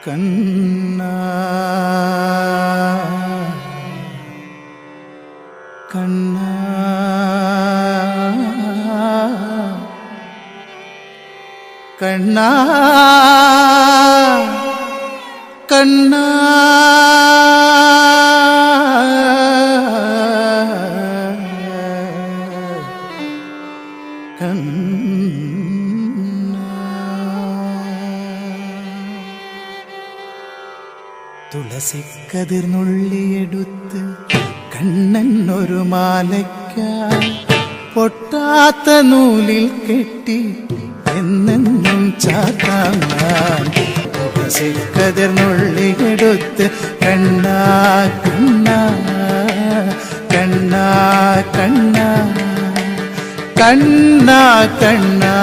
കണ്ണാ കണ്ണാ കണ്ണാ കണ്ണാ തുളസിക്കതിർന്നുള്ളിയെടുത്ത് കണ്ണൻ ഒരു മാലയ്ക്കായി പൊട്ടാത്ത നൂലിൽ കെട്ടി എന്നെന്നും ചാത്താൻ. തുളസിക്കതിർന്നുള്ളിയെടുത്ത് കണ്ണാ കണ്ണാ കണ്ണാ കണ്ണാ കണ്ണാ കണ്ണാ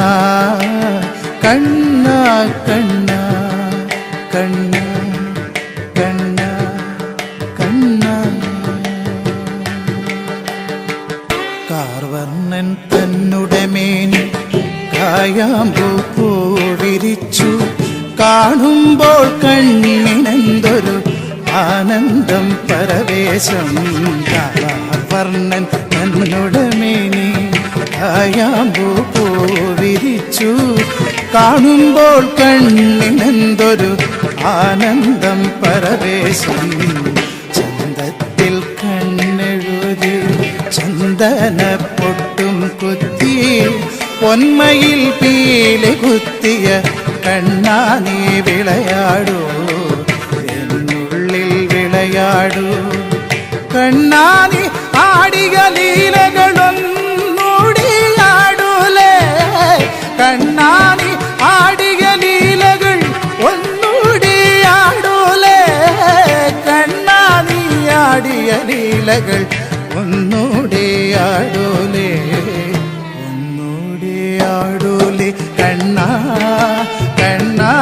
കണ്ണാ കണ്ണാ കണ്ണാ കണ്ണാ കണ്ണാ. കാർവർണ്ണൻ തന്നുടമേനി കായാമ്പൂ പൂവിരിച്ചു കാണുമ്പോൾ കണ്ണിനെന്തൊരു ആനന്ദം പരവേശം. കാർവർണ്ണൻ തന്നുടമേനി കായാമ്പൂ പൂവിരിച്ചു കാണുമ്പോൾ കണ്ണിനെന്തൊരു ആനന്ദം പരവേശം. ചന്തത്തിൽ കണ്ണെഴുതി ചന്ദന പൊട്ടും കുത്തി പൊന്മയിൽ പീലി കുത്തിയ കണ്ണാ നീ വിളയാടൂ എന്നുള്ളിൽ വിളയാടൂ. കണ്ണാ നീ ആടിയ ലീലകളൊന്നൂടിയാടൂലേ. കണ്ണാ നീ ആടിയ ലീലകൾ ഒന്നൂടിയാടൂലേ. കണ്ണാ നീ ആടിയ ലീലകൾ ഒന്നൂടിയാടൂലേ ഒന്നൂടിയാടൂലേ. കണ്ണാ കണ്ണാ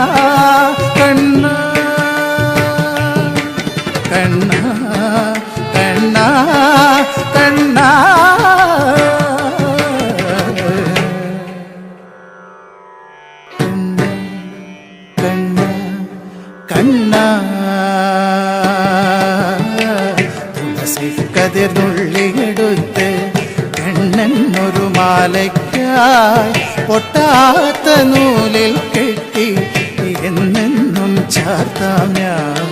കണ്ണാ കണ്ണാ കണ്ണാ കണ്ണാ. കണ്ണാ കണ്ണാ തുളസിക്കതിർന്നുള്ളിയെടുത്ത് കണ്ണൻ ഒരു മാലയ്ക്കായി പൊട്ടാത്ത നൂലിൽ കെട്ടി എന്നെന്നും ചാർത്താം ഞാൻ.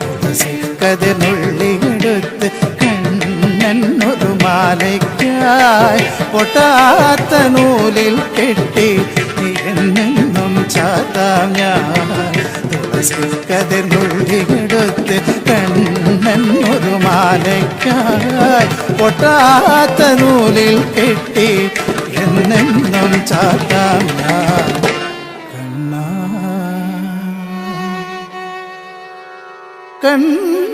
തുളസിക്കതിർന്നുള്ളിയെടുത്ത് കണ്ണൻ ഒരു മാലയ്ക്കായി പൊട്ടാത്ത നൂലിൽ കെട്ടി എന്നെന്നും ചാർത്താം ഞാൻ. തുളസിക്കതിർന്നുള്ളിയെടുത്ത് കണ്ണൻ ഒരു മാലയ്ക്കായി പൊട്ടാത്ത നൂലിൽ കെട്ടി എന്നെന്നും ചാർത്താം ഞാൻ. കണ്ണാ കണ്ണാ